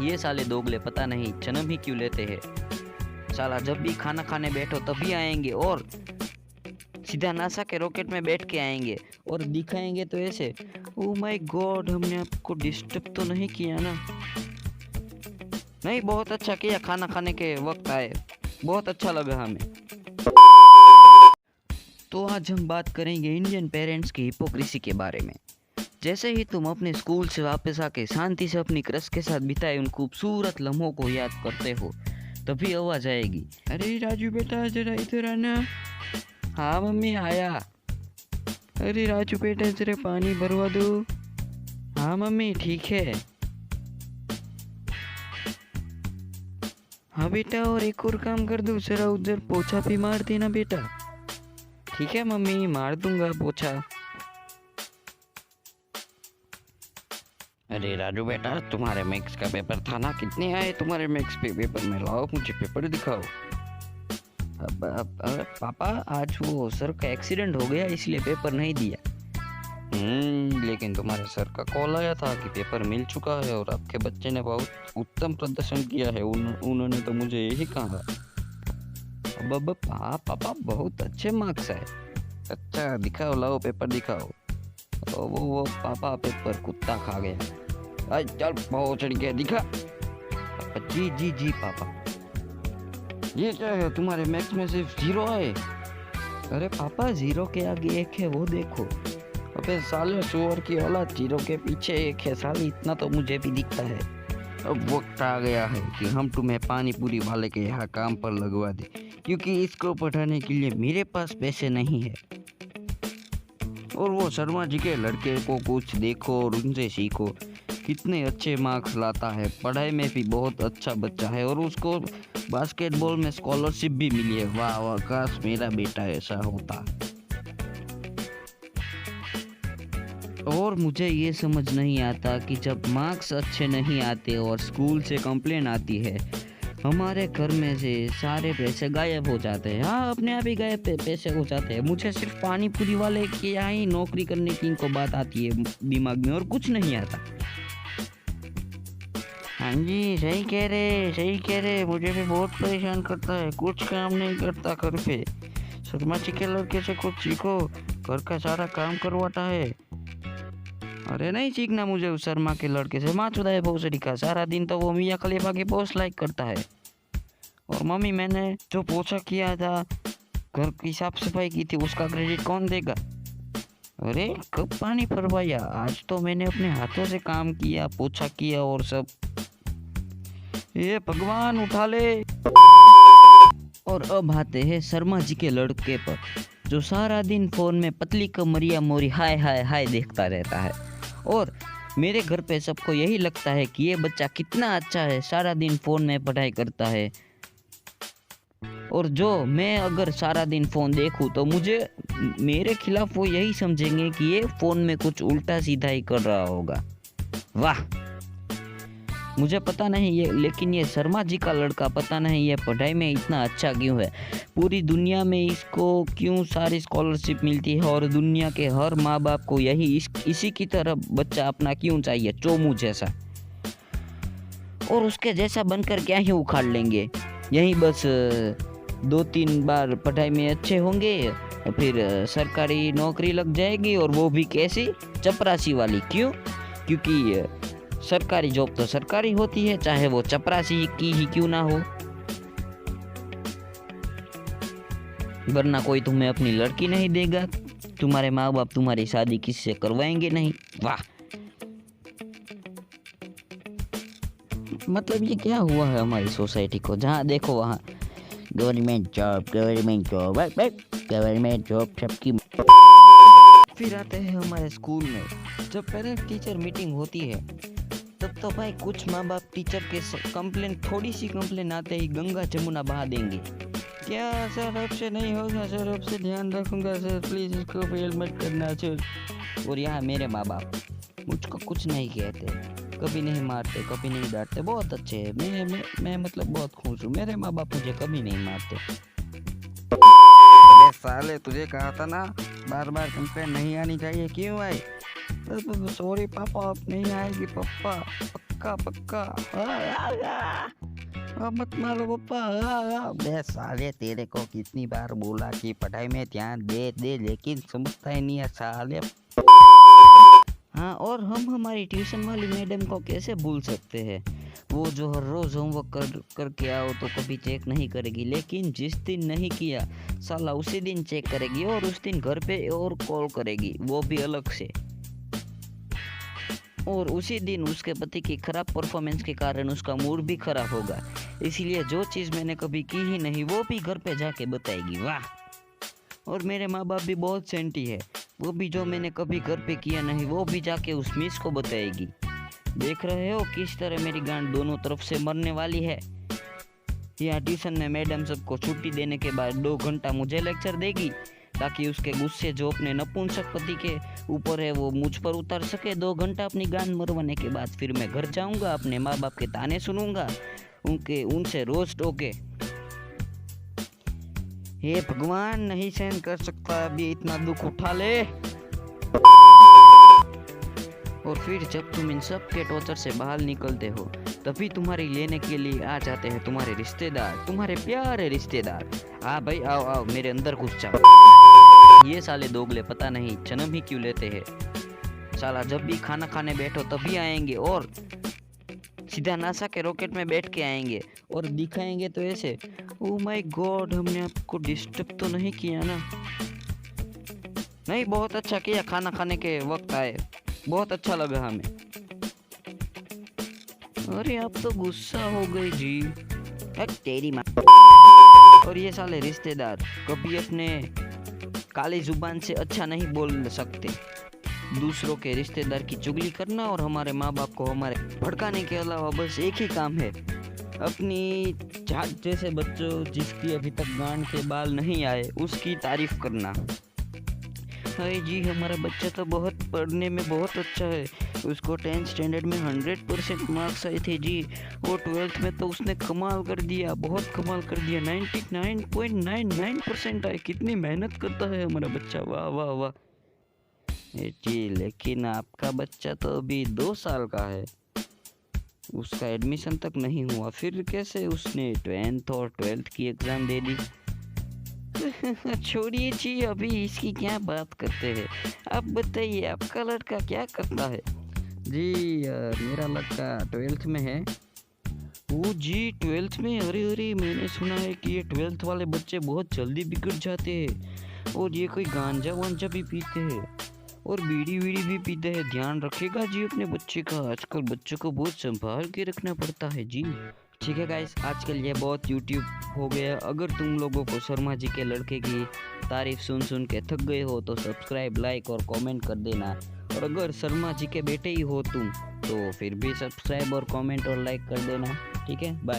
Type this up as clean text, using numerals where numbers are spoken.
ये साले दोगले पता नहीं जन्म ही क्यों लेते हैं। साला जब भी खाना खाने बैठो तभी आएंगे और सीधा नासा के रॉकेट में बैठ के आएंगे और दिखाएंगे तो ऐसे। ओ माय गॉड, हमने आपको डिस्टर्ब तो नहीं किया ना? नहीं, बहुत अच्छा किया, खाना खाने के वक्त आए, बहुत अच्छा लगा हमें। तो आज हम बात करेंगे इंडियन पेरेंट्स की हिपोक्रेसी के बारे में। जैसे ही तुम अपने स्कूल से वापस आके शांति से अपनी क्रश के साथ बिताए उन खूबसूरत लम्हों को याद करते हो, तभी आवाज आएगी, अरे राजू बेटा जरा इधर आना। हाँ मम्मी आया। अरे राजू बेटा जरा पानी भरवा दो। हाँ मम्मी ठीक है। हाँ बेटा, और एक और काम कर दो, जरा उधर पोछा भी मार देना बेटा। ठीक है मम्मी, मार दूंगा पोछा। अरे राजू बेटा, तुम्हारे मैथ्स का पेपर था ना, कितने आए तुम्हारे मैथ्स पे पेपर में? लाओ मुझे पेपर दिखाओ। अब पापा आज वो सर का एक्सीडेंट हो गया इसलिए पेपर नहीं दिया। लेकिन तुम्हारे सर का कॉल आया था कि पेपर मिल चुका है और आपके बच्चे ने बहुत उत्तम प्रदर्शन किया है, उन्होंने तो मुझे यही कहा। अब पापा बहुत अच्छे मार्क्स है। अच्छा दिखाओ, लाओ पेपर दिखाओ। वो पापा पेपर कुत्ता खा गया। चल बहुत चढ़ गया, दिखा। जी जी जी पापा। ये क्या है, तुम्हारे मैथ्स में सिर्फ 0 आए? अरे पापा 0 के आगे 1 है, वो देखो। अबे साले सुअर की औलाद, 0 के पीछे 1 है साले, इतना तो मुझे भी दिखता है। अब वक्त आ गया है कि हम तुम्हें पानी पूरी वाले के यहाँ काम पर लगवा दे, क्योंकि इसको पढ़ाने के लिए मेरे पास पैसे नहीं है। और वो शर्मा जी के लड़के को कुछ देखो और उनसे सीखो, कितने अच्छे मार्क्स लाता है, पढ़ाई में भी बहुत अच्छा बच्चा है और उसको बास्केटबॉल में स्कॉलरशिप भी मिली है। वाह वाह, काश मेरा बेटा ऐसा होता। और मुझे ये समझ नहीं आता कि जब मार्क्स अच्छे नहीं आते और स्कूल से कंप्लेन आती है, हमारे घर में से सारे पैसे गायब हो जाते हैं। हाँ, अपने आप ही गायब पैसे हो जाते हैं। मुझे सिर्फ पानी पूरी वाले की यहाँ ही नौकरी करने की इनको बात आती है दिमाग में, और कुछ नहीं आता। हाँ जी, सही कह रहे, मुझे भी बहुत परेशान करता है, कुछ काम नहीं करता घर पे। शर्मा जी के लड़के से कुछ सीखो, घर का सारा काम करवाता है। अरे नहीं सीखना मुझे उस शर्मा के लड़के से, माँ चुदा है भोसड़ी का, सारा दिन तो वो मियाँ खलीफा की पोस्ट लाइक करता है। और मम्मी, मैंने जो पोछा किया था, घर की साफ सफाई की थी, उसका क्रेडिट कौन देगा? अरे कब पानी भरवाया, आज तो मैंने अपने हाथों से काम किया, पोछा किया और सब। ये भगवान उठा ले। और अब आते हैं शर्मा जी के लड़के पर, जो सारा दिन फोन में पतली कमरिया मोरी हाय हाय हाय देखता रहता है। और मेरे घर पे सबको यही लगता है कि ये बच्चा कितना अच्छा है, सारा दिन फ़ोन में पढ़ाई करता है। और जो मैं अगर सारा दिन फ़ोन देखूं तो मेरे खिलाफ वो यही समझेंगे कि ये फ़ोन में कुछ उल्टा सीधा ही कर रहा होगा। वाह, मुझे पता नहीं ये, लेकिन ये शर्मा जी का लड़का पता नहीं ये पढ़ाई में इतना अच्छा क्यों है। पूरी दुनिया में इसको क्यों सारी स्कॉलरशिप मिलती है और दुनिया के हर माँ बाप को इसी की तरह बच्चा अपना क्यों चाहिए, चोमू जैसा। और उसके जैसा बनकर क्या ही उखाड़ लेंगे, यही बस 2-3 बार पढ़ाई में अच्छे होंगे, फिर सरकारी नौकरी लग जाएगी, और वो भी कैसी, चपरासी वाली। क्यों? क्योंकि सरकारी जॉब तो सरकारी होती है, चाहे वो चपरासी की ही क्यों ना हो, वरना कोई तुम्हें अपनी लड़की नहीं देगा, तुम्हारे माँ बाप तुम्हारी शादी किससे करवाएंगे नहीं। वाह, मतलब ये क्या हुआ है हमारी सोसाइटी को, जहाँ देखो वहाँ गवर्नमेंट जॉब सबकी। फिर आते हैं हमारे स्कूल में, जब पेरेंट टीचर मीटिंग होती है, तब तो भाई कुछ माँ बाप टीचर के थोड़ी सी कंप्लेन आते ही गंगा जमुना बहा देंगे। क्या सर, अब से नहीं होगा सर, अब से ध्यान रखूंगा सर, प्लीज इसको फेल मत करना सर। और यहाँ मेरे माँ बाप मुझको कुछ नहीं कहते, कभी नहीं मारते, कभी नहीं डांटते, बहुत अच्छे हैं। मैं मतलब बहुत खुश हूँ, मेरे माँ बाप मुझे कभी नहीं मारते। अरे साले, तुझे कहा था ना बार बार कंप्लेन नहीं आनी चाहिए, क्यों आई? सॉरी पापा, अब नहीं आएगी पापा, पक्का पक्का। अब मत मारो पापा। बे साले, तेरे को कितनी बार बोला कि पढ़ाई में ध्यान दे दे, लेकिन समझता ही नहीं है साले। हाँ, और हम हमारी ट्यूशन वाली मैडम को कैसे भूल सकते हैं। वो जो हर रोज़ होमवर्क करके आओ तो कभी चेक नहीं करेगी, लेकिन जिस दिन नहीं किया साला उसी दिन चेक करेगी, और उस दिन घर पे और कॉल करेगी, वो भी अलग से। और उसी दिन उसके पति की खराब परफॉर्मेंस के कारण उसका मूड भी खराब होगा, इसलिए जो चीज़ मैंने कभी की ही नहीं वो भी घर पे जाके बताएगी। वाह। और मेरे माँ बाप भी बहुत सेंटी है, वो भी जो मैंने कभी घर पे किया नहीं वो भी जाके उस मिस को बताएगी। देख रहे हो किस तरह मेरी गांड दोनों तरफ से मरने वाली है। यहाँ ट्यूशन में मैडम सबको छुट्टी देने के बाद 2 घंटा मुझे लेक्चर देगी, ताकि उसके गुस्से जो अपने नपुंसक पति के ऊपर है वो मुझ पर उतार सके। 2 घंटा अपनी गांड मरवाने के बाद फिर मैं घर जाऊंगा, अपने माँ बाप के ताने सुनूंगा, उनसे रोज टोके। हे भगवान, नहीं सहन कर सकता अभी इतना दुख, उठा ले। और फिर जब तुम इन सब के टॉर्चर से बाहर निकलते हो तभी तुम्हारी लेने के लिए आ जाते हैं तुम्हारे रिश्तेदार, तुम्हारे प्यारे रिश्तेदार। हाँ भाई, आओ आओ मेरे अंदर घुस जाओ। ये साले दोगले पता नहीं जन्म ही क्यों लेते हैं। साला जब भी खाना खाने बैठो तभी आएंगे और सीधा नासा के रॉकेट में बैठ के आएंगे और दिखाएंगे तो ऐसे, ओ माय गॉड हमने आपको डिस्टर्ब तो नहीं किया ना। नहीं, बहुत अच्छा किया, खाना खाने के वक्त आए, बहुत अच्छा लगा हमें। अरे आप तो गुस्सा हो गए जी। तेरी माँ। और ये साले रिश्तेदार कभी अपने काली जुबान से अच्छा नहीं बोल सकते। दूसरों के रिश्तेदार की चुगली करना और हमारे माँ बाप को हमारे भड़काने के अलावा बस एक ही काम है, अपनी जात जैसे बच्चों जिसकी अभी तक गांड के बाल नहीं आए उसकी तारीफ करना। अरे जी, हमारा बच्चा तो बहुत पढ़ने में बहुत अच्छा है, उसको 10th स्टैंडर्ड में 100% मार्क्स आए थे जी, और 12th में तो उसने कमाल कर दिया, बहुत कमाल कर दिया, 99.99% आए। कितनी मेहनत करता है हमारा बच्चा, वाह वाह वाह। जी, लेकिन आपका बच्चा तो अभी 2 साल का है, उसका एडमिशन तक नहीं हुआ, फिर कैसे उसने 10th और 12th की एग्ज़ाम दे दी। छोड़िए जी, अभी इसकी क्या बात करते हैं। आप बताइए आपका लड़का क्या करता है। जी मेरा लड़का 12th में है। ओ जी, 12th में। अरे अरे, मैंने सुना है कि ये 12th वाले बच्चे बहुत जल्दी बिगड़ जाते हैं और ये कोई गांजा वांजा भी पीते हैं और बीड़ी वीड़ी भी पीते हैं। ध्यान रखेगा जी अपने बच्चे का, आजकल बच्चों को बहुत संभाल के रखना पड़ता है जी। ठीक है गाइस, आज के लिए बहुत यूट्यूब हो गया। अगर तुम लोगों को शर्मा जी के लड़के की तारीफ सुन सुन के थक गए हो तो सब्सक्राइब, लाइक और कमेंट कर देना। और अगर शर्मा जी के बेटे ही हो तुम तो फिर भी सब्सक्राइब और कमेंट और लाइक कर देना। ठीक है, बाय।